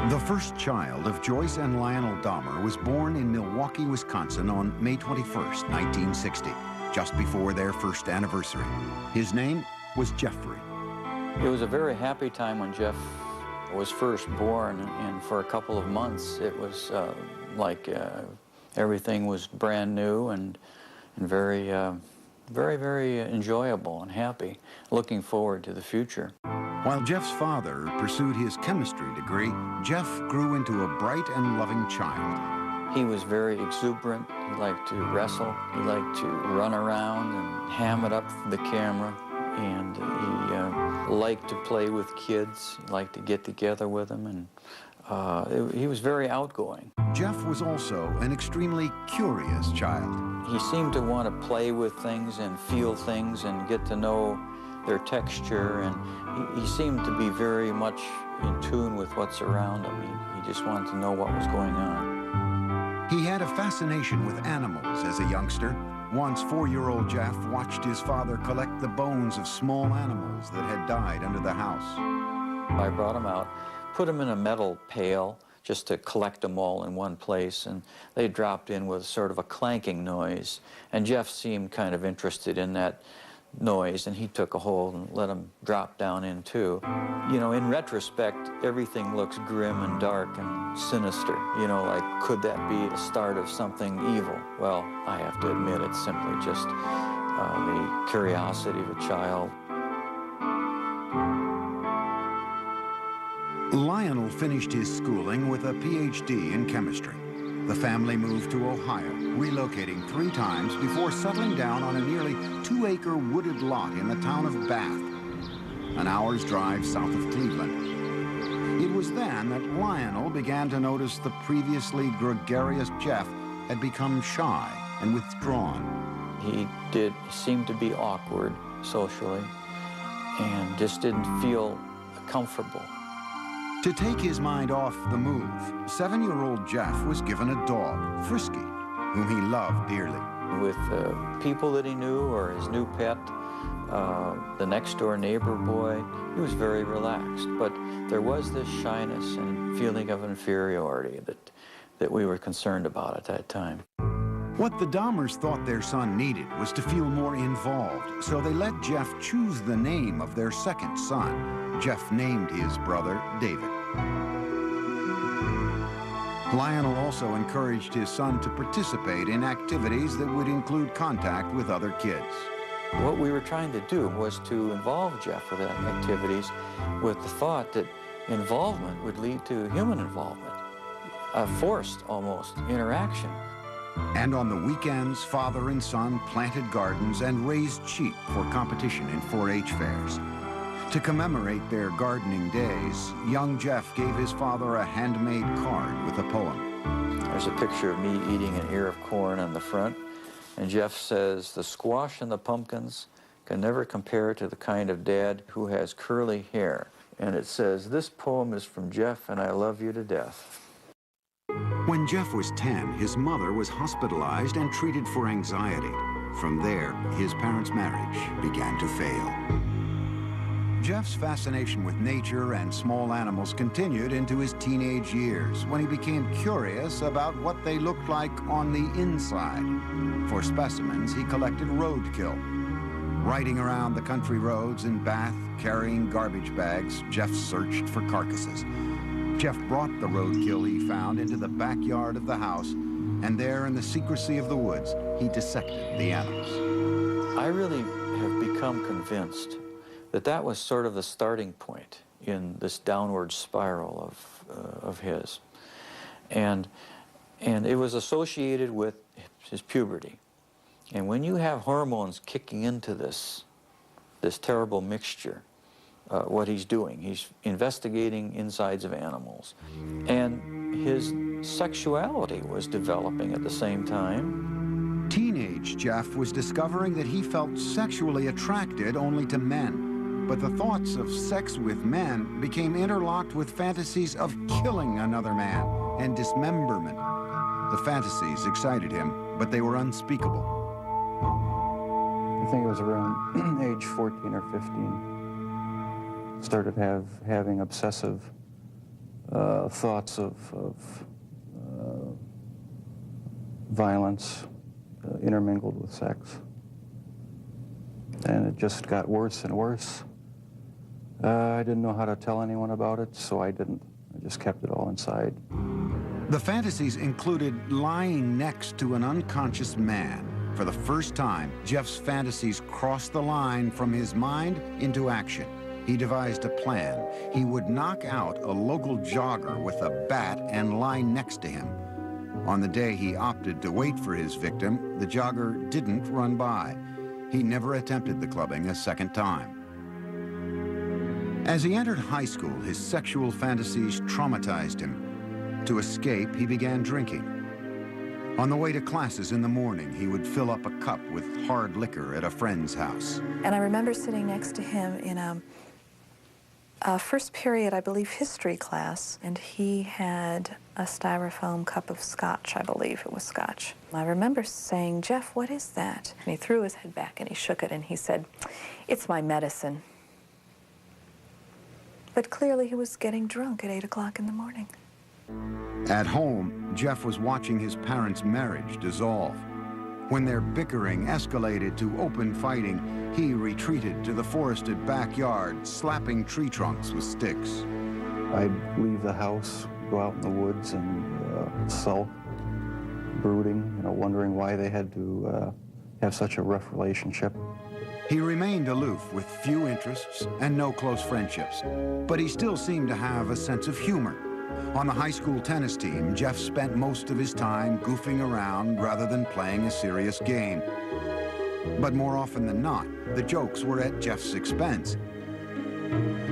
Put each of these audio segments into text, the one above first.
The first child of Joyce and Lionel Dahmer was born in Milwaukee, Wisconsin on May 21st, 1960, just before their first anniversary. His name was Jeffrey. It was a very happy time when Jeff was first born, and for a couple of months it was like everything was brand new and very, very enjoyable and happy, looking forward to the future. While Jeff's father pursued his chemistry degree, Jeff grew into a bright and loving child. He was very exuberant. He liked to wrestle. He liked to run around and ham it up for the camera. And he liked to play with kids. He liked to get together with them. And he was very outgoing. Jeff was also an extremely curious child. He seemed to want to play with things and feel things and get to know their texture, and he seemed to be very much in tune with what's around him. He just wanted to know what was going on. He had a fascination with animals as a youngster. Once, 4-year-old Jeff watched his father collect the bones of small animals that had died under the house. I brought him out, put him in a metal pail just to collect them all in one place, and they dropped in with sort of a clanking noise, and Jeff seemed kind of interested in that noise, and he took a hold and let him drop down in too. You know, in retrospect, everything looks grim and dark and sinister. You know, like, could that be the start of something evil? Well, I have to admit, it's simply just the curiosity of a child. Lionel finished his schooling with a PhD in chemistry. The family moved to Ohio, relocating 3 times before settling down on a nearly 2-acre wooded lot in the town of Bath, an hour's drive south of Cleveland. It was then that Lionel began to notice the previously gregarious Jeff had become shy and withdrawn. He seemed to be awkward socially and just didn't feel comfortable. To take his mind off the move, 7-year-old Jeff was given a dog, Frisky, whom he loved dearly. With people that he knew or his new pet, the next-door neighbor boy, he was very relaxed. But there was this shyness and feeling of inferiority that we were concerned about at that time. What the Dahmers thought their son needed was to feel more involved, so they let Jeff choose the name of their second son. Jeff named his brother David. Lionel also encouraged his son to participate in activities that would include contact with other kids. What we were trying to do was to involve Jeff with activities with the thought that involvement would lead to human involvement, a forced, almost, interaction. And on the weekends, father and son planted gardens and raised sheep for competition in 4-H fairs. To commemorate their gardening days, young Jeff gave his father a handmade card with a poem. There's a picture of me eating an ear of corn on the front, and Jeff says, "The squash and the pumpkins can never compare to the kind of dad who has curly hair." And it says, "This poem is from Jeff, and I love you to death." When Jeff was 10, his mother was hospitalized and treated for anxiety. From there, his parents' marriage began to fail. Jeff's fascination with nature and small animals continued into his teenage years, when he became curious about what they looked like on the inside. For specimens, he collected roadkill. Riding around the country roads in Bath, carrying garbage bags, Jeff searched for carcasses. Jeff brought the roadkill he found into the backyard of the house, and there in the secrecy of the woods, he dissected the animals. I really have become convinced that that was sort of the starting point in this downward spiral of his. And it was associated with his puberty. And when you have hormones kicking into this terrible mixture, what he's doing, he's investigating insides of animals. And his sexuality was developing at the same time. Teenage Jeff was discovering that he felt sexually attracted only to men. But the thoughts of sex with men became interlocked with fantasies of killing another man and dismemberment. The fantasies excited him, but they were unspeakable. I think it was around age 14 or 15. Started having obsessive thoughts of violence intermingled with sex. And it just got worse and worse. I didn't know how to tell anyone about it, so I didn't. I just kept it all inside. The fantasies included lying next to an unconscious man. For the first time, Jeff's fantasies crossed the line from his mind into action. He devised a plan. He would knock out a local jogger with a bat and lie next to him. On the day he opted to wait for his victim, the jogger didn't run by. He never attempted the clubbing a second time. As he entered high school, his sexual fantasies traumatized him. To escape, he began drinking. On the way to classes in the morning, he would fill up a cup with hard liquor at a friend's house. And I remember sitting next to him in a first period, I believe, history class, and he had a styrofoam cup of scotch, I believe it was scotch. I remember saying, "Jeff, what is that?" And he threw his head back and he shook it and he said, "It's my medicine." But clearly he was getting drunk at 8 o'clock in the morning. At home, Jeff was watching his parents' marriage dissolve. When their bickering escalated to open fighting, he retreated to the forested backyard, slapping tree trunks with sticks. I'd leave the house, go out in the woods and sulk, brooding, wondering why they had to have such a rough relationship. He remained aloof with few interests and no close friendships, but he still seemed to have a sense of humor. On the high school tennis team, Jeff spent most of his time goofing around rather than playing a serious game. But more often than not, the jokes were at Jeff's expense.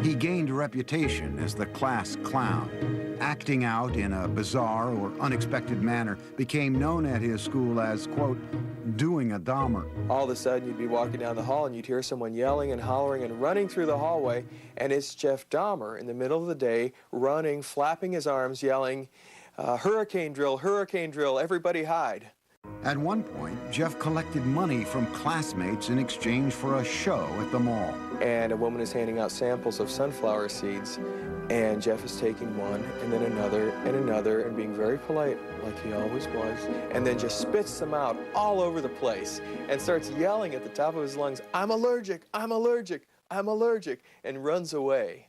He gained a reputation as the class clown. Acting out in a bizarre or unexpected manner became known at his school as, quote, doing a Dahmer. All of a sudden, you'd be walking down the hall and you'd hear someone yelling and hollering and running through the hallway, and it's Jeff Dahmer in the middle of the day, running, flapping his arms, yelling, hurricane drill, everybody hide. At one point, Jeff collected money from classmates in exchange for a show at the mall. And a woman is handing out samples of sunflower seeds, and Jeff is taking one, and then another, and being very polite, like he always was, and then just spits them out all over the place, and starts yelling at the top of his lungs, "I'm allergic, I'm allergic, I'm allergic," and runs away.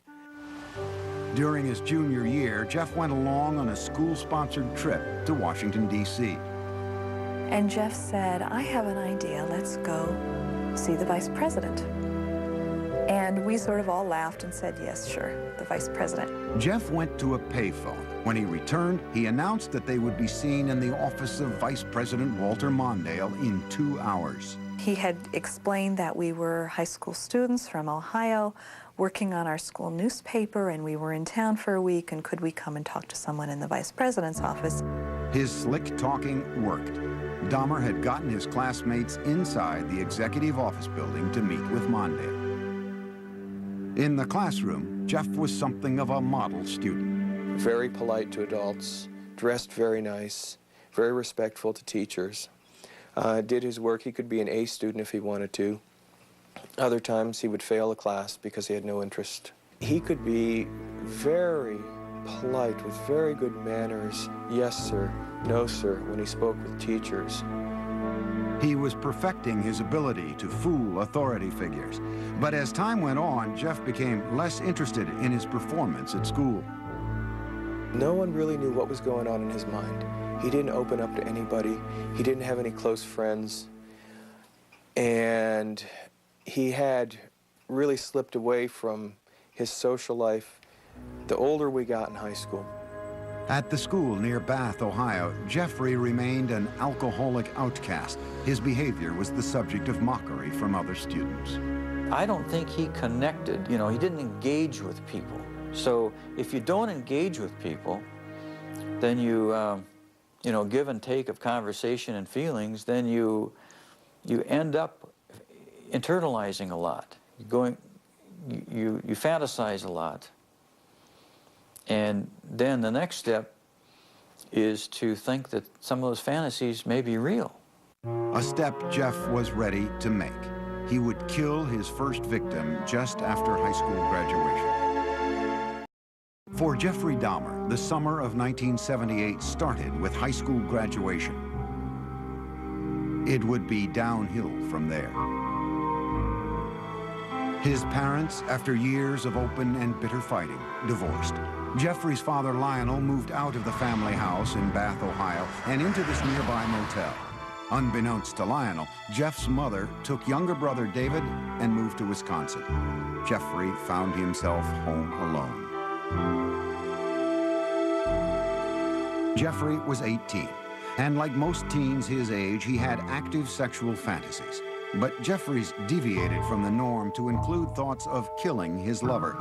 During his junior year, Jeff went along on a school-sponsored trip to Washington, D.C. And Jeff said, "I have an idea, let's go see the vice president." And we sort of all laughed and said, "Yes, sure, the vice president." Jeff went to a payphone. When he returned, he announced that they would be seen in the office of Vice President Walter Mondale in 2 hours. He had explained that we were high school students from Ohio working on our school newspaper, and we were in town for a week, and could we come and talk to someone in the vice president's office? His slick talking worked. Dahmer had gotten his classmates inside the executive office building to meet with Mondale. In the classroom, Jeff was something of a model student. Very polite to adults, dressed very nice, very respectful to teachers. Did his work. He could be an A student if he wanted to. Other times he would fail a class because he had no interest. He could be very polite with very good manners. Yes, sir. No, sir, when he spoke with teachers. He was perfecting his ability to fool authority figures. But as time went on, Jeff became less interested in his performance at school. No one really knew what was going on in his mind. He didn't open up to anybody. He didn't have any close friends. And he had really slipped away from his social life the older we got in high school. At the school near Bath, Ohio, Jeffrey remained an alcoholic outcast. His behavior was the subject of mockery from other students. I don't think he connected, he didn't engage with people. So if you don't engage with people, then you give and take of conversation and feelings, then you end up internalizing a lot. You fantasize a lot. And then the next step is to think that some of those fantasies may be real. A step Jeff was ready to make. He would kill his first victim just after high school graduation. For Jeffrey Dahmer, the summer of 1978 started with high school graduation. It would be downhill from there. His parents, after years of open and bitter fighting, divorced. Jeffrey's father, Lionel, moved out of the family house in Bath, Ohio, and into this nearby motel. Unbeknownst to Lionel, Jeff's mother took younger brother David and moved to Wisconsin. Jeffrey found himself home alone. Jeffrey was 18, and like most teens his age, he had active sexual fantasies. But Jeffrey's deviated from the norm to include thoughts of killing his lover.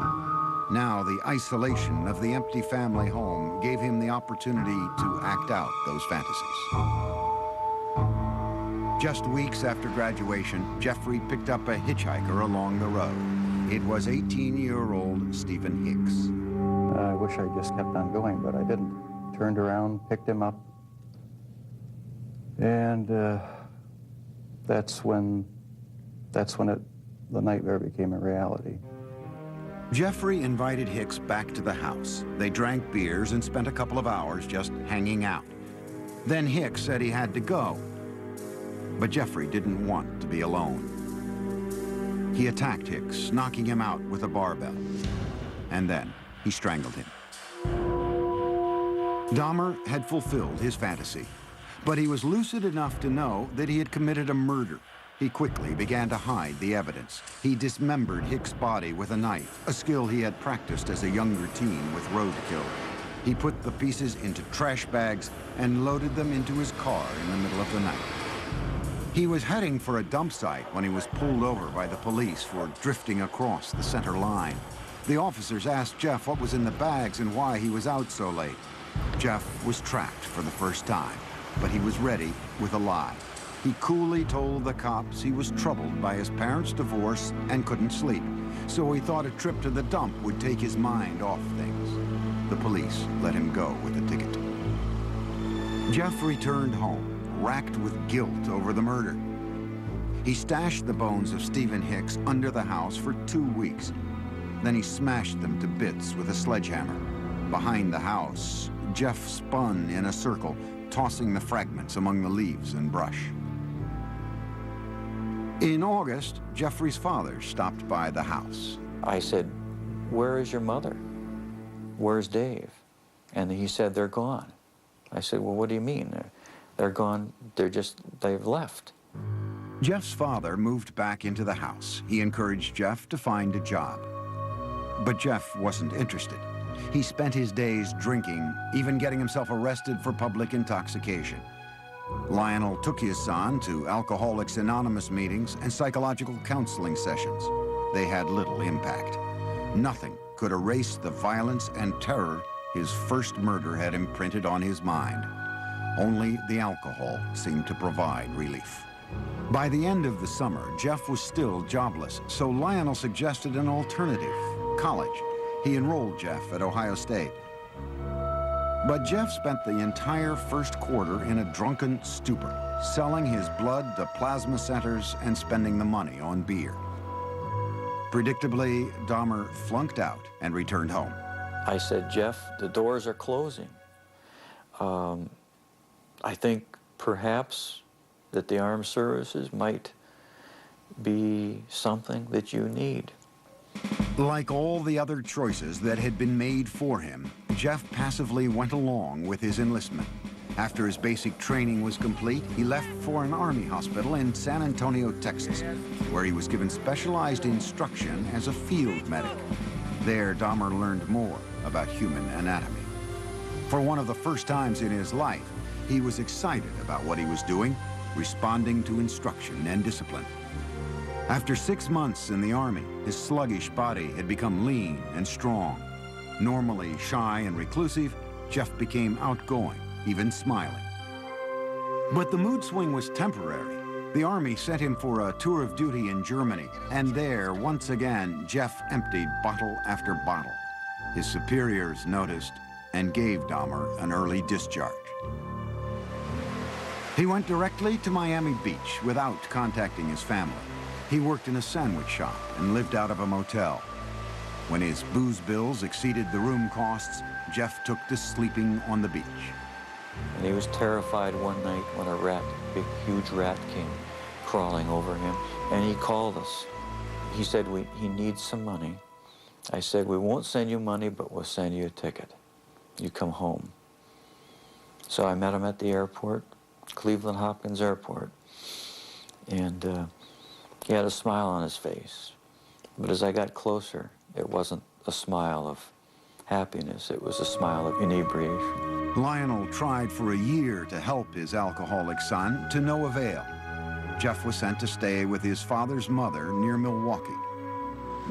Now, the isolation of the empty family home gave him the opportunity to act out those fantasies. Just weeks after graduation, Jeffrey picked up a hitchhiker along the road. It was 18-year-old Stephen Hicks. I wish I just kept on going, but I didn't. Turned around, picked him up, and that's when the nightmare became a reality. Jeffrey invited Hicks back to the house. They drank beers and spent a couple of hours just hanging out. Then Hicks said he had to go, but Jeffrey didn't want to be alone. He attacked Hicks, knocking him out with a barbell, and then he strangled him. Dahmer had fulfilled his fantasy, but he was lucid enough to know that he had committed a murder. He quickly began to hide the evidence. He dismembered Hicks' body with a knife, a skill he had practiced as a younger teen with roadkill. He put the pieces into trash bags and loaded them into his car in the middle of the night. He was heading for a dump site when he was pulled over by the police for drifting across the center line. The officers asked Jeff what was in the bags and why he was out so late. Jeff was trapped for the first time, but he was ready with a lie. He coolly told the cops he was troubled by his parents' divorce and couldn't sleep, so he thought a trip to the dump would take his mind off things. The police let him go with a ticket. Jeff returned home, racked with guilt over the murder. He stashed the bones of Stephen Hicks under the house for 2 weeks. Then he smashed them to bits with a sledgehammer. Behind the house, Jeff spun in a circle, tossing the fragments among the leaves and brush. In August, Jeffrey's father stopped by the house. I said, "Where is your mother? Where's Dave?" And he said, "They're gone." I said, "Well, what do you mean? They're gone, they've left." Jeff's father moved back into the house. He encouraged Jeff to find a job. But Jeff wasn't interested. He spent his days drinking, even getting himself arrested for public intoxication. Lionel took his son to Alcoholics Anonymous meetings and psychological counseling sessions. They had little impact. Nothing could erase the violence and terror his first murder had imprinted on his mind. Only the alcohol seemed to provide relief. By the end of the summer, Jeff was still jobless, so Lionel suggested an alternative, college. He enrolled Jeff at Ohio State. But Jeff spent the entire first quarter in a drunken stupor, selling his blood to plasma centers and spending the money on beer. Predictably, Dahmer flunked out and returned home. I said, "Jeff, the doors are closing. I think perhaps that the armed services might be something that you need." Like all the other choices that had been made for him, Jeff passively went along with his enlistment. After his basic training was complete, he left for an Army hospital in San Antonio, Texas, where he was given specialized instruction as a field medic. There, Dahmer learned more about human anatomy. For one of the first times in his life, he was excited about what he was doing, responding to instruction and discipline. After 6 months in the Army, his sluggish body had become lean and strong. Normally shy and reclusive, Jeff became outgoing, even smiling. But the mood swing was temporary. The Army sent him for a tour of duty in Germany, and there, once again, Jeff emptied bottle after bottle. His superiors noticed and gave Dahmer an early discharge. He went directly to Miami Beach without contacting his family. He worked in a sandwich shop and lived out of a motel. When his booze bills exceeded the room costs, Jeff took to sleeping on the beach. And he was terrified one night when a rat, big, huge rat, came crawling over him, and he called us. He said, he needs some money. I said, we won't send you money, but we'll send you a ticket. You come home. So I met him at the airport, Cleveland Hopkins Airport, and he had a smile on his face. But as I got closer, it wasn't a smile of happiness, it was a smile of inebriation. Lionel tried for a year to help his alcoholic son, to no avail. Jeff was sent to stay with his father's mother near Milwaukee.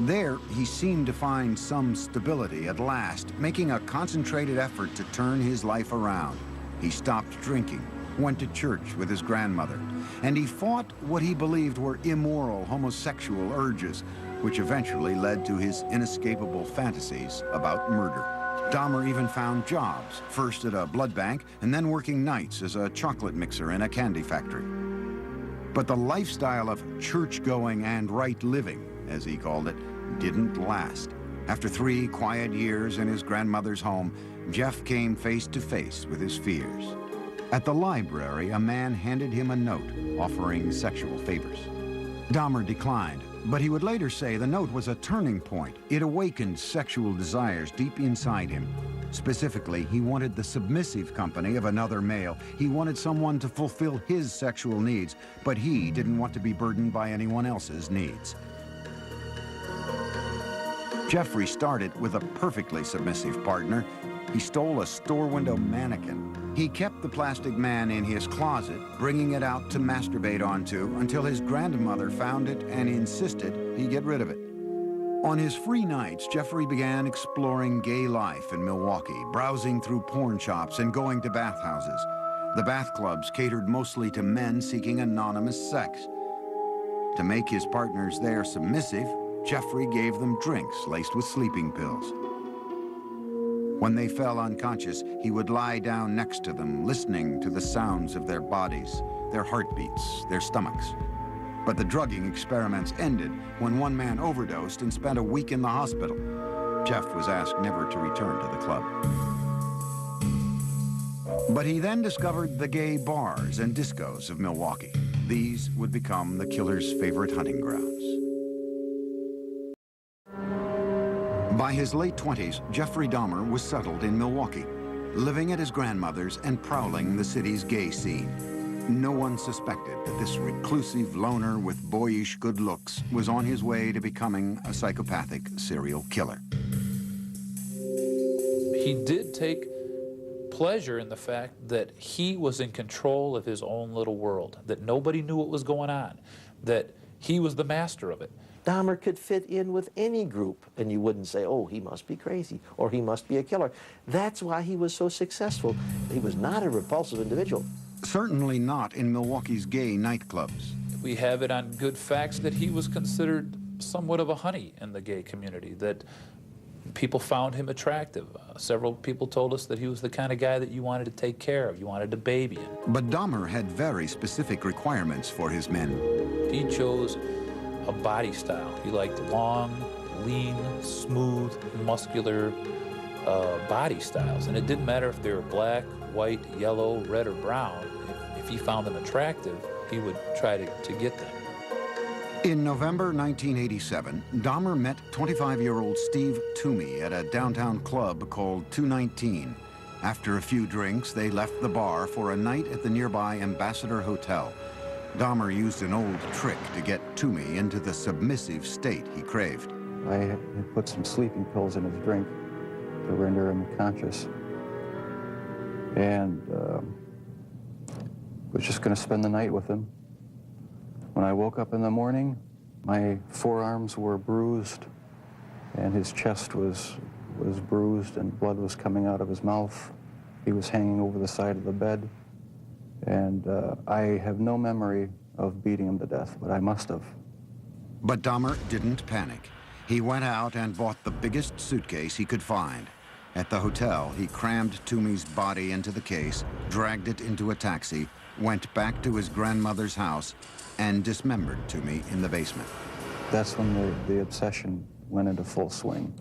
There, he seemed to find some stability at last, making a concentrated effort to turn his life around. He stopped drinking, went to church with his grandmother, and he fought what he believed were immoral homosexual urges, which eventually led to his inescapable fantasies about murder. Dahmer even found jobs, first at a blood bank and then working nights as a chocolate mixer in a candy factory. But the lifestyle of church-going and right living, as he called it, didn't last. After 3 quiet years in his grandmother's home, Jeff came face to face with his fears. At the library, a man handed him a note offering sexual favors. Dahmer declined, but he would later say the note was a turning point. It awakened sexual desires deep inside him. Specifically, he wanted the submissive company of another male. He wanted someone to fulfill his sexual needs, but he didn't want to be burdened by anyone else's needs. Jeffrey started with a perfectly submissive partner. He stole a store window mannequin. He kept the plastic man in his closet, bringing it out to masturbate onto until his grandmother found it and insisted he get rid of it. On his free nights, Jeffrey began exploring gay life in Milwaukee, browsing through porn shops and going to bathhouses. The bath clubs catered mostly to men seeking anonymous sex. To make his partners there submissive, Jeffrey gave them drinks laced with sleeping pills. When they fell unconscious, he would lie down next to them, listening to the sounds of their bodies, their heartbeats, their stomachs. But the drugging experiments ended when one man overdosed and spent a week in the hospital. Jeff was asked never to return to the club. But he then discovered the gay bars and discos of Milwaukee. These would become the killer's favorite hunting grounds. By his late 20s, Jeffrey Dahmer was settled in Milwaukee, living at his grandmother's and prowling the city's gay scene. No one suspected that this reclusive loner with boyish good looks was on his way to becoming a psychopathic serial killer. He did take pleasure in the fact that he was in control of his own little world, that nobody knew what was going on, that he was the master of it. Dahmer could fit in with any group, and you wouldn't say, oh, he must be crazy, or he must be a killer. That's why he was so successful. He was not a repulsive individual. Certainly not in Milwaukee's gay nightclubs. We have it on good facts that he was considered somewhat of a honey in the gay community, that people found him attractive. Several people told us that he was the kind of guy that you wanted to take care of, you wanted to baby him. But Dahmer had very specific requirements for his men. He chose a body style. He liked long, lean, smooth, muscular body styles. And it didn't matter if they were black, white, yellow, red, or brown. If he found them attractive, he would try to get them. In November 1987, Dahmer met 25-year-old Steve Toomey at a downtown club called 219. After a few drinks, they left the bar for a night at the nearby Ambassador Hotel. Dahmer used an old trick to get Toomey into the submissive state he craved. I had put some sleeping pills in his drink to render him conscious. And was just going to spend the night with him. When I woke up in the morning, my forearms were bruised, and his chest was bruised, and blood was coming out of his mouth. He was hanging over the side of the bed. And I have no memory of beating him to death, but I must have. But Dahmer didn't panic. He went out and bought the biggest suitcase he could find. At the hotel, he crammed Toomey's body into the case, dragged it into a taxi, went back to his grandmother's house, and dismembered Toomey in the basement. That's when the obsession went into full swing.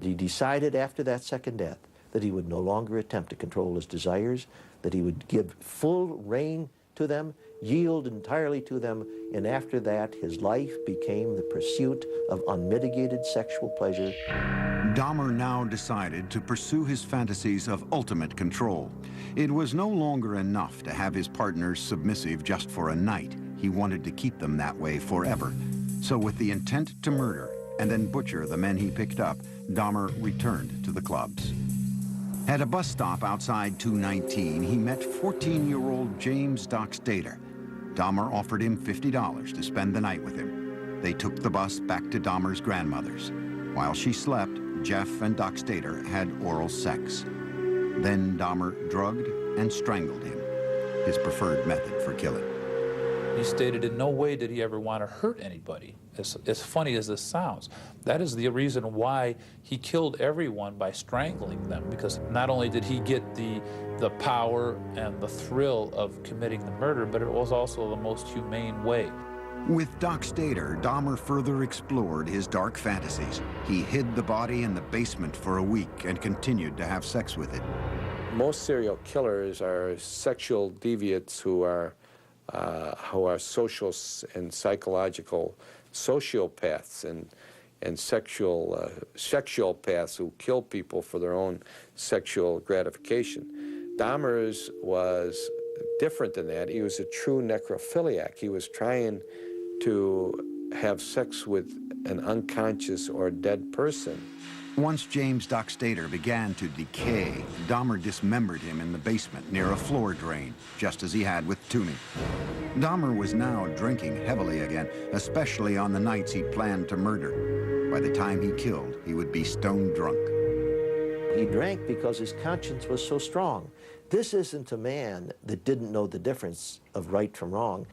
He decided after that second death that he would no longer attempt to control his desires, that he would give full rein to them, yield entirely to them, and after that his life became the pursuit of unmitigated sexual pleasure. Dahmer now decided to pursue his fantasies of ultimate control. It was no longer enough to have his partners submissive just for a night. He wanted to keep them that way forever. So with the intent to murder and then butcher the men he picked up, Dahmer returned to the clubs. At a bus stop outside 219, he met 14-year-old James Dockstader. Dahmer offered him $50 to spend the night with him. They took the bus back to Dahmer's grandmother's. While she slept, Jeff and Dockstader had oral sex. Then Dahmer drugged and strangled him, his preferred method for killing. He stated in no way did he ever want to hurt anybody, as funny as this sounds. That is the reason why he killed everyone by strangling them, because not only did he get the power and the thrill of committing the murder, but it was also the most humane way. With Dockstader, Dahmer further explored his dark fantasies. He hid the body in the basement for a week and continued to have sex with it. Most serial killers are sexual deviants who are social and psychological sociopaths and sexual sexualpaths who kill people for their own sexual gratification. Dahmer's was different than that. He was a true necrophiliac. He was trying to have sex with an unconscious or dead person. Once James Dockstader began to decay, Dahmer dismembered him in the basement near a floor drain, just as he had with Toomey. Dahmer was now drinking heavily again, especially on the nights he planned to murder. By the time he killed, he would be stone drunk. He drank because his conscience was so strong. This isn't a man that didn't know the difference of right from wrong.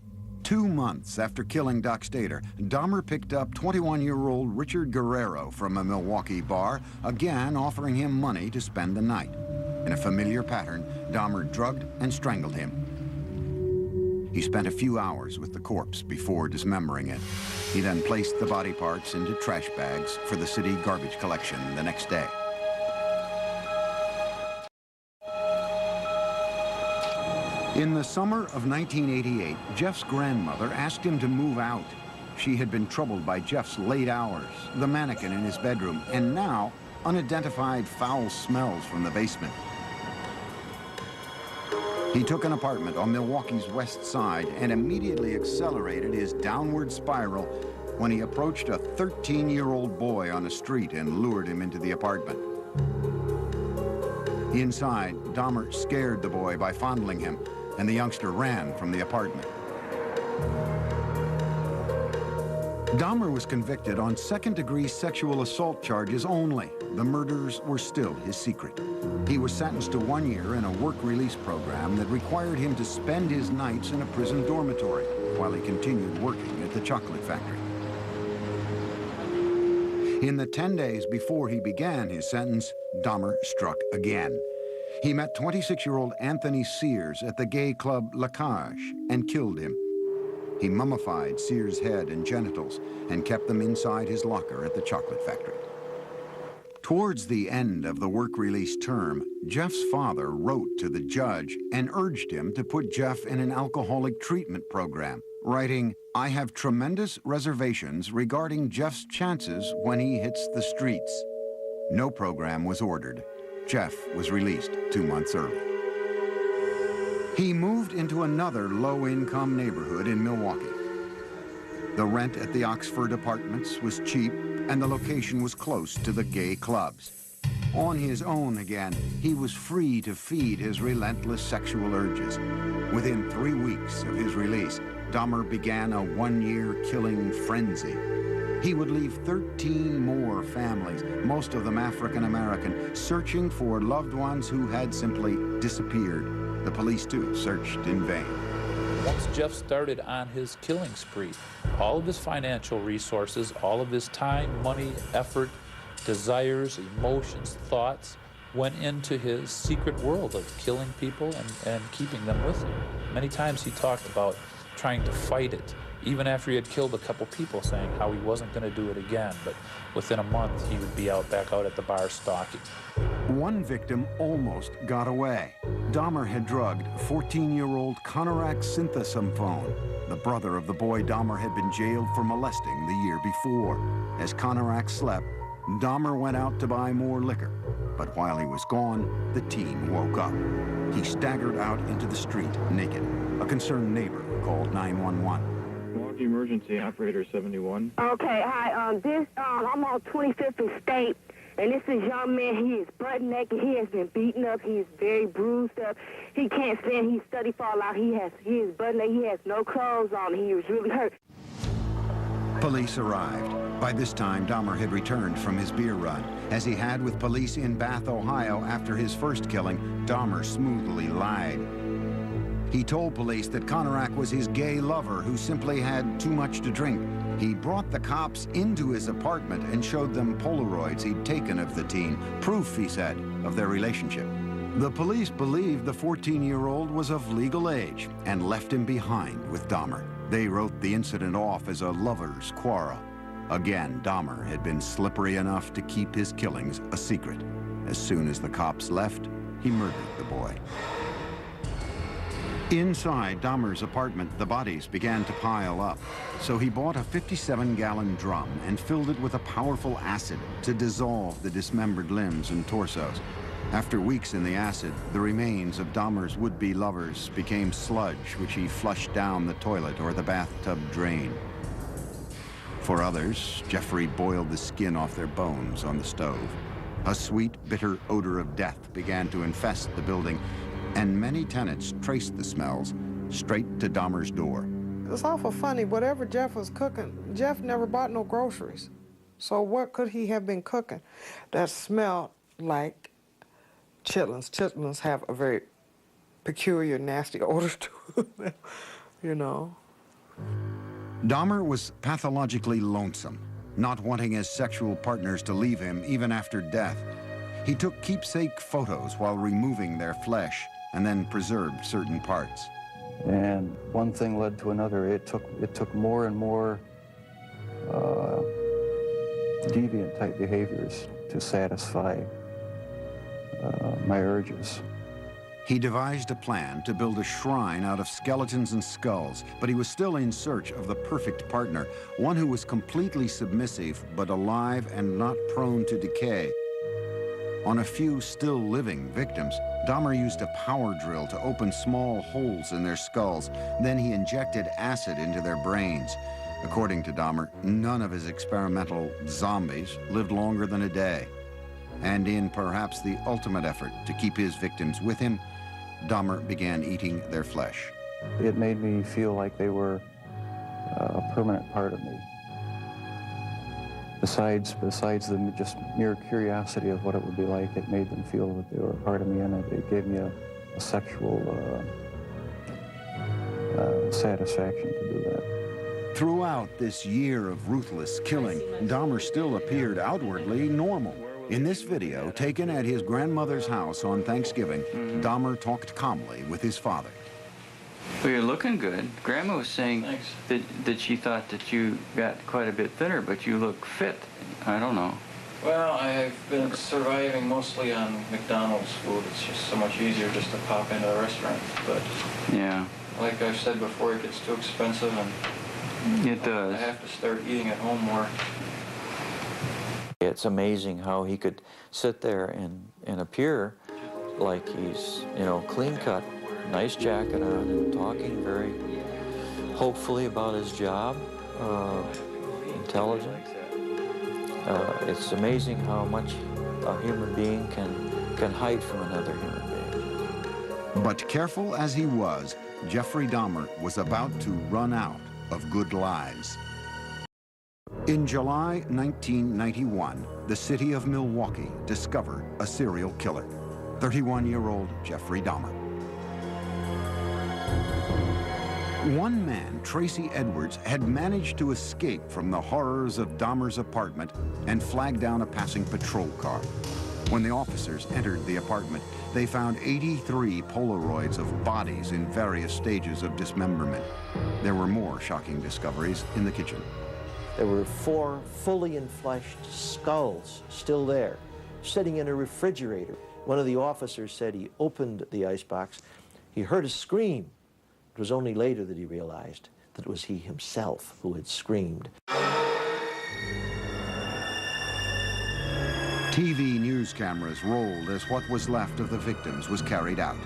2 months after killing Dockstader, Dahmer picked up 21-year-old Richard Guerrero from a Milwaukee bar, again offering him money to spend the night. In a familiar pattern, Dahmer drugged and strangled him. He spent a few hours with the corpse before dismembering it. He then placed the body parts into trash bags for the city garbage collection the next day. In the summer of 1988, Jeff's grandmother asked him to move out. She had been troubled by Jeff's late hours, the mannequin in his bedroom, and now unidentified foul smells from the basement. He took an apartment on Milwaukee's west side and immediately accelerated his downward spiral when he approached a 13-year-old boy on the street and lured him into the apartment. Inside, Dahmer scared the boy by fondling him, and the youngster ran from the apartment. Dahmer was convicted on second-degree sexual assault charges only. The murders were still his secret. He was sentenced to 1 year in a work release program that required him to spend his nights in a prison dormitory while he continued working at the chocolate factory. In the 10 days before he began his sentence, Dahmer struck again. He met 26-year-old Anthony Sears at the gay club La Cage and killed him. He mummified Sears' head and genitals and kept them inside his locker at the chocolate factory. Towards the end of the work release term, Jeff's father wrote to the judge and urged him to put Jeff in an alcoholic treatment program, writing, "I have tremendous reservations regarding Jeff's chances when he hits the streets." No program was ordered. Jeff was released 2 months early. He moved into another low-income neighborhood in Milwaukee. The rent at the Oxford Apartments was cheap, and the location was close to the gay clubs. On his own again, he was free to feed his relentless sexual urges. Within 3 weeks of his release, Dahmer began a 1-year killing frenzy. He would leave 13 more families, most of them African-American, searching for loved ones who had simply disappeared. The police, too, searched in vain. Once Jeff started on his killing spree, all of his financial resources, all of his time, money, effort, desires, emotions, thoughts, went into his secret world of killing people and keeping them with him. Many times he talked about trying to fight it even after he had killed a couple people, saying how he wasn't going to do it again, but within a month he would be back out at the bar stalking. One victim almost got away. Dahmer had drugged 14-year-old Konorak Synthesomphone, the brother of the boy Dahmer had been jailed for molesting the year before. As Konorak slept, Dahmer went out to buy more liquor. But while he was gone, the teen woke up. He staggered out into the street naked. A concerned neighbor called 911. Milwaukee Emergency Operator 71. Okay, hi. I'm on 25th and State, and this is a young man. He is butt naked. He has been beaten up. He is very bruised up. He can't stand. He's study fall out. He is butt naked. He has no clothes on. He was really hurt. Police arrived. By this time, Dahmer had returned from his beer run. As he had with police in Bath, Ohio after his first killing, Dahmer smoothly lied. He told police that Konorak was his gay lover who simply had too much to drink. He brought the cops into his apartment and showed them Polaroids he'd taken of the teen, proof, he said, of their relationship. The police believed the 14-year-old was of legal age and left him behind with Dahmer. They wrote the incident off as a lover's quarrel. Again, Dahmer had been slippery enough to keep his killings a secret. As soon as the cops left, he murdered the boy. Inside Dahmer's apartment, the bodies began to pile up. So he bought a 57-gallon drum and filled it with a powerful acid to dissolve the dismembered limbs and torsos. After weeks in the acid, the remains of Dahmer's would-be lovers became sludge, which he flushed down the toilet or the bathtub drain. For others, Jeffrey boiled the skin off their bones on the stove. A sweet, bitter odor of death began to infest the building, and many tenants traced the smells straight to Dahmer's door. It's awful funny. Whatever Jeff was cooking, Jeff never bought no groceries. So what could he have been cooking that smelled like chitlins? Chitlins have a very peculiar, nasty odor to them, you know. Dahmer was pathologically lonesome, not wanting his sexual partners to leave him even after death. He took keepsake photos while removing their flesh and then preserved certain parts. And one thing led to another. It took more and more deviant type behaviors to satisfy my urges. He devised a plan to build a shrine out of skeletons and skulls, but he was still in search of the perfect partner, one who was completely submissive but alive and not prone to decay. On a few still living victims, Dahmer used a power drill to open small holes in their skulls. Then he injected acid into their brains. According to Dahmer, none of his experimental zombies lived longer than a day. And in perhaps the ultimate effort to keep his victims with him, Dahmer began eating their flesh. It made me feel like they were a permanent part of me. Besides the just mere curiosity of what it would be like, it made them feel that they were a part of me, and it gave me a sexual satisfaction to do that. Throughout this year of ruthless killing, Dahmer still appeared outwardly normal. In this video, taken at his grandmother's house on Thanksgiving, Dahmer talked calmly with his father. Well, you're looking good. Grandma was saying that she thought that you got quite a bit thinner, but you look fit. I don't know. Well, I've been surviving mostly on McDonald's food. It's just so much easier just to pop into a restaurant. But yeah, like I've said before, it gets too expensive, and it does. I have to start eating at home more. It's amazing how he could sit there and appear like he's, you know, clean cut, nice jacket on, and talking very hopefully about his job, intelligent. It's amazing how much a human being can hide from another human being. But careful as he was, Jeffrey Dahmer was about to run out of good lies. In July 1991, the city of Milwaukee discovered a serial killer, 31-year-old Jeffrey Dahmer. One man, Tracy Edwards, had managed to escape from the horrors of Dahmer's apartment and flag down a passing patrol car. When the officers entered the apartment, they found 83 Polaroids of bodies in various stages of dismemberment. There were more shocking discoveries in the kitchen. There were 4 fully enfleshed skulls still there, sitting in a refrigerator. One of the officers said he opened the icebox. He heard a scream. It was only later that he realized that it was he himself who had screamed. TV news cameras rolled as what was left of the victims was carried out.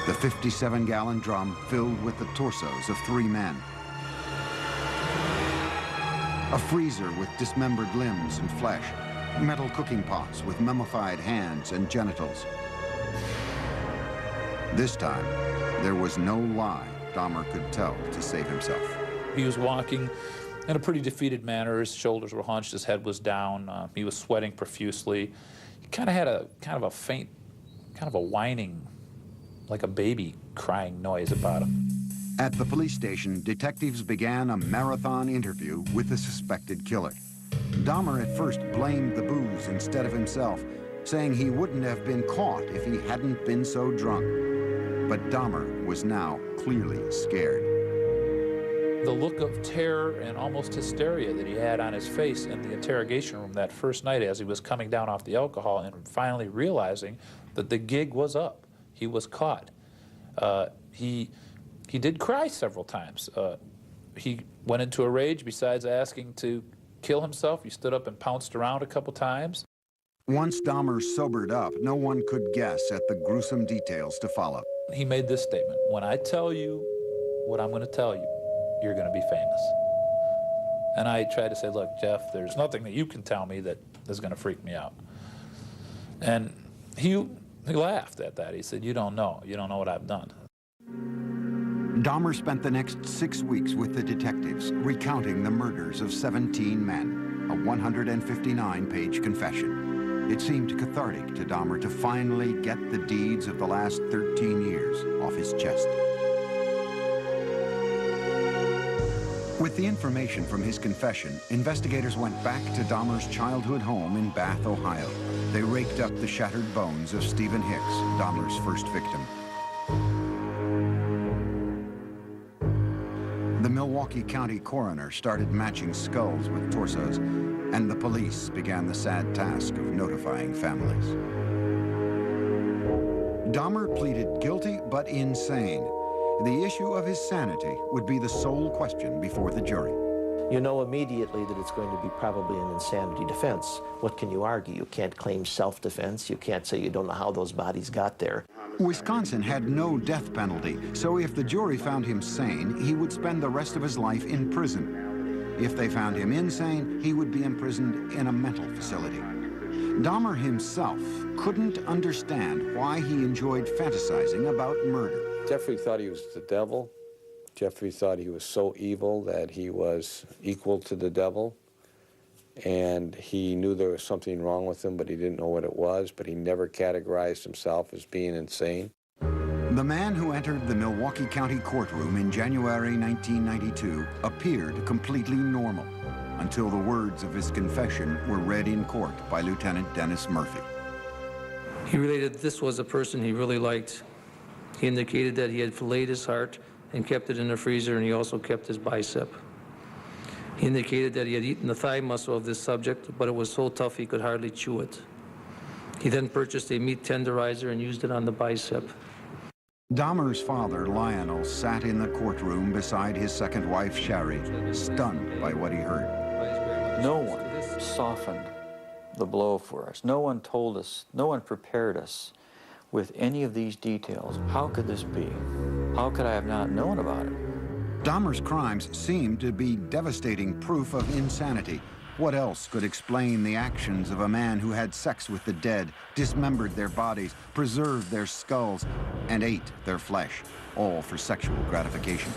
The 57-gallon drum filled with the torsos of 3 men. A freezer with dismembered limbs and flesh. Metal cooking pots with mummified hands and genitals. This time, there was no lie Dahmer could tell to save himself. He was walking in a pretty defeated manner. His shoulders were hunched, his head was down, he was sweating profusely. He kind of had a faint, kind of a whining, like a baby crying noise about him. At the police station, detectives began a marathon interview with the suspected killer. Dahmer at first blamed the booze instead of himself, saying he wouldn't have been caught if he hadn't been so drunk. But Dahmer was now clearly scared. The look of terror and almost hysteria that he had on his face in the interrogation room that first night as he was coming down off the alcohol and finally realizing that the gig was up. He was caught. He did cry several times. He went into a rage. Besides asking to kill himself, he stood up and pounced around a couple times. Once Dahmer sobered up, no one could guess at the gruesome details to follow. He made this statement: when I tell you what I'm going to tell you, you're going to be famous. And I tried to say, look, Jeff, there's nothing that you can tell me that is going to freak me out. And he laughed at that. He said, you don't know what I've done. Dahmer spent the next 6 weeks with the detectives, recounting the murders of 17 men, a 159-page confession. It seemed cathartic to Dahmer to finally get the deeds of the last 13 years off his chest. With the information from his confession, investigators went back to Dahmer's childhood home in Bath, Ohio. They raked up the shattered bones of Stephen Hicks, Dahmer's first victim. The Milwaukee County coroner started matching skulls with torsos, and the police began the sad task of notifying families. Dahmer pleaded guilty but insane. The issue of his sanity would be the sole question before the jury. You know immediately that it's going to be probably an insanity defense. What can you argue? You can't claim self-defense. You can't say you don't know how those bodies got there. Wisconsin had no death penalty, so if the jury found him sane, he would spend the rest of his life in prison. If they found him insane, he would be imprisoned in a mental facility. Dahmer himself couldn't understand why he enjoyed fantasizing about murder. Jeffrey thought he was the devil. Jeffrey thought he was so evil that he was equal to the devil. And he knew there was something wrong with him, but he didn't know what it was, but he never categorized himself as being insane. The man who entered the Milwaukee County courtroom in January 1992 appeared completely normal until the words of his confession were read in court by Lieutenant Dennis Murphy. He related this was a person he really liked. He indicated that he had filleted his heart and kept it in the freezer, and he also kept his bicep. He indicated that he had eaten the thigh muscle of this subject, but it was so tough he could hardly chew it. He then purchased a meat tenderizer and used it on the bicep. Dahmer's father, Lionel, sat in the courtroom beside his second wife, Sherry, stunned by what he heard. No one softened the blow for us. No one told us, no one prepared us with any of these details. How could this be? How could I have not known about it? Dahmer's crimes seemed to be devastating proof of insanity. What else could explain the actions of a man who had sex with the dead, dismembered their bodies, preserved their skulls, and ate their flesh, all for sexual gratification?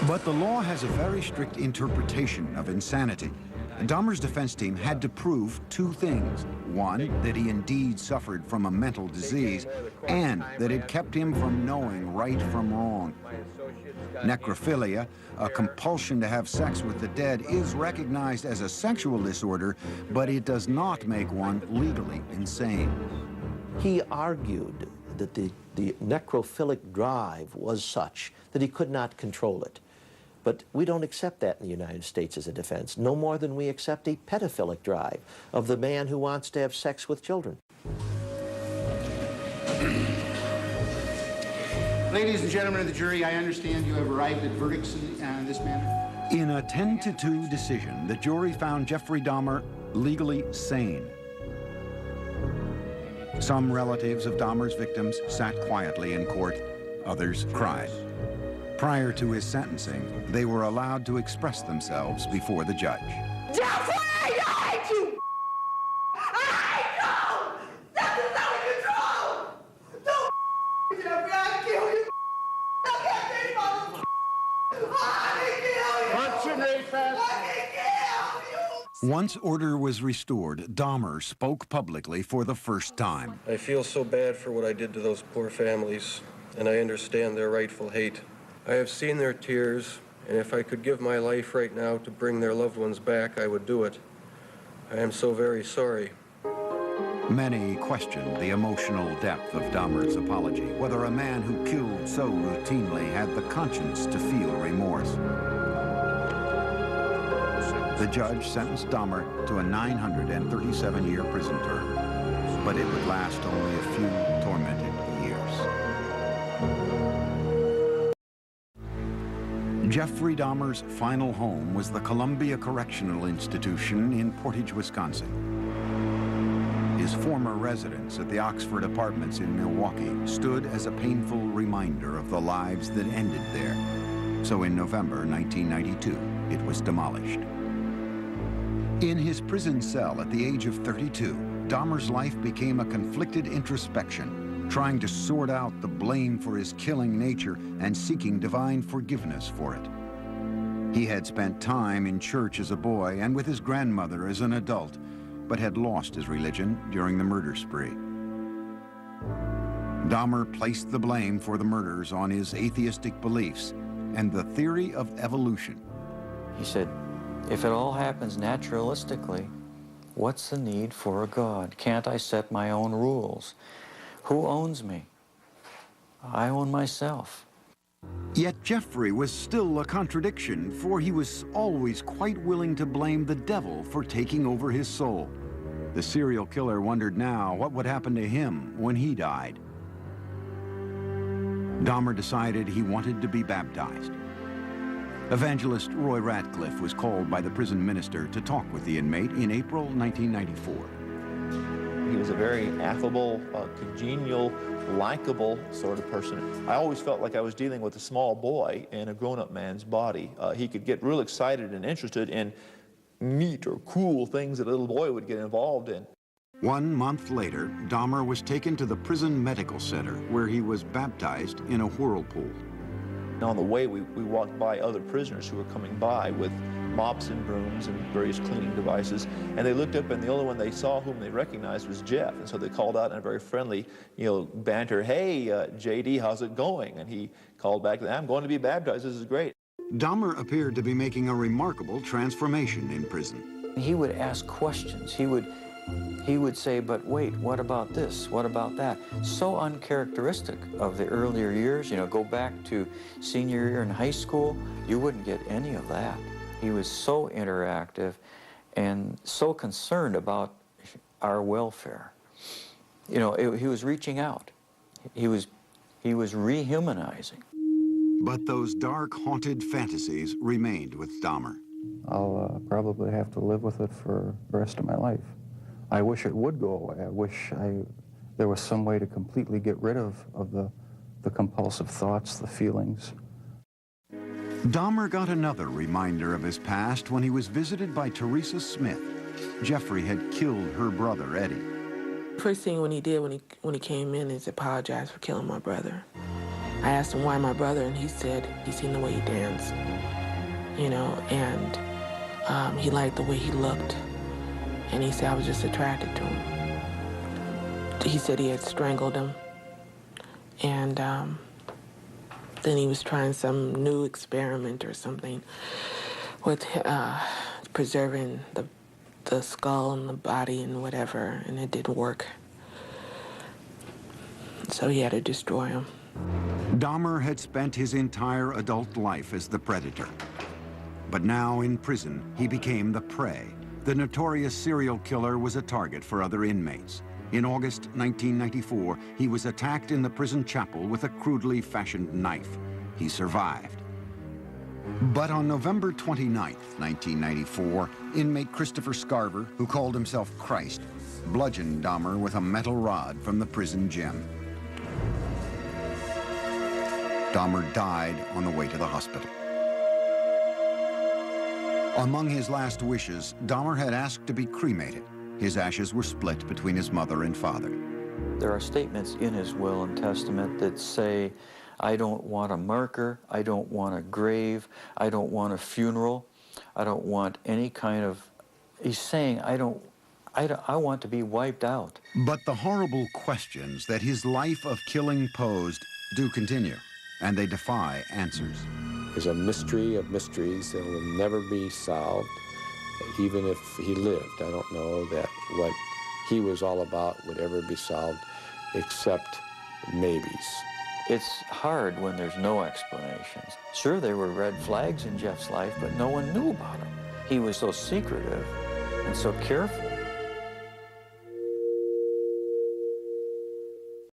But the law has a very strict interpretation of insanity. Dahmer's defense team had to prove two things. One, that he indeed suffered from a mental disease, and that it kept him from knowing right from wrong. Necrophilia, a compulsion to have sex with the dead, is recognized as a sexual disorder, but it does not make one legally insane. He argued that the necrophilic drive was such that he could not control it. But we don't accept that in the United States as a defense, no more than we accept a pedophilic drive of the man who wants to have sex with children. Ladies and gentlemen of the jury, I understand you have arrived at verdicts in this manner. In a 10-2 decision, the jury found Jeffry Dahmer legally sane. Some relatives of Dahmer's victims sat quietly in court, others cried. Prior to his sentencing, they were allowed to express themselves before the judge. Jeffrey, I hate you! I hate you! This is out of control! Don't Jeffrey, I kill you! I can't be motherfucker! I kill you! I kill you! Once order was restored, Dahmer spoke publicly for the first time. I feel so bad for what I did to those poor families, and I understand their rightful hate. I have seen their tears, and if I could give my life right now to bring their loved ones back, I would do it. I am so very sorry. Many questioned the emotional depth of Dahmer's apology, whether a man who killed so routinely had the conscience to feel remorse. The judge sentenced Dahmer to a 937-year prison term, but it would last only a few tormented years. Jeffry Dahmer's final home was the Columbia Correctional Institution in Portage, Wisconsin. His former residence at the Oxford Apartments in Milwaukee stood as a painful reminder of the lives that ended there. So in November 1992, it was demolished. In his prison cell at the age of 32, Dahmer's life became a conflicted introspection, trying to sort out the blame for his killing nature and seeking divine forgiveness for it. He had spent time in church as a boy and with his grandmother as an adult, but had lost his religion during the murder spree. Dahmer placed the blame for the murders on his atheistic beliefs and the theory of evolution. He said, if it all happens naturalistically, what's the need for a God? Can't I set my own rules? Who owns me? I own myself. Yet Jeffrey was still a contradiction, for he was always quite willing to blame the devil for taking over his soul. The serial killer wondered now what would happen to him when he died. Dahmer decided he wanted to be baptized. Evangelist Roy Ratcliffe was called by the prison minister to talk with the inmate in April 1994. He was a very affable, congenial, likable sort of person. I always felt like I was dealing with a small boy in a grown-up man's body. He could get real excited and interested in neat or cool things that a little boy would get involved in. 1 month later, Dahmer was taken to the prison medical center, where he was baptized in a whirlpool. On the way, we walked by other prisoners who were coming by with mops and brooms and various cleaning devices, and they looked up, and the only one they saw whom they recognized was Jeff, and so they called out in a very friendly, banter, "Hey, JD, how's it going?" And he called back, "I'm going to be baptized, this is great." Dahmer appeared to be making a remarkable transformation in prison. He would ask questions. He would say, but wait, what about this? What about that? So uncharacteristic of the earlier years. Go back to senior year in high school, you wouldn't get any of that. He was so interactive and so concerned about our welfare. He was reaching out. He was rehumanizing. But those dark, haunted fantasies remained with Dahmer. I'll probably have to live with it for the rest of my life. I wish it would go away. I wish there was some way to completely get rid of the compulsive thoughts, the feelings. Dahmer got another reminder of his past when he was visited by Teresa Smith. Jeffrey had killed her brother, Eddie. First thing when he did when he came in is apologize for killing my brother. I asked him why my brother, and he said he seen the way he danced, and He liked the way he looked, and he said I was just attracted to him. He said he had strangled him, and then he was trying some new experiment or something with preserving the skull and the body and whatever, and it didn't work. So he had to destroy him. Dahmer had spent his entire adult life as the predator. But now in prison, he became the prey. The notorious serial killer was a target for other inmates. In August 1994, he was attacked in the prison chapel with a crudely fashioned knife. He survived. But on November 29th, 1994, inmate Christopher Scarver, who called himself Christ, bludgeoned Dahmer with a metal rod from the prison gym. Dahmer died on the way to the hospital. Among his last wishes, Dahmer had asked to be cremated. His ashes were split between his mother and father. There are statements in his will and testament that say, I don't want a marker, I don't want a grave, I don't want a funeral, I don't want any kind of... He's saying, I want to be wiped out. But the horrible questions that his life of killing posed do continue, and they defy answers. Is a mystery of mysteries that will never be solved, even if he lived. I don't know that what he was all about would ever be solved, except maybes. It's hard when there's no explanations. Sure, there were red flags in Jeff's life, but no one knew about him. He was so secretive and so careful.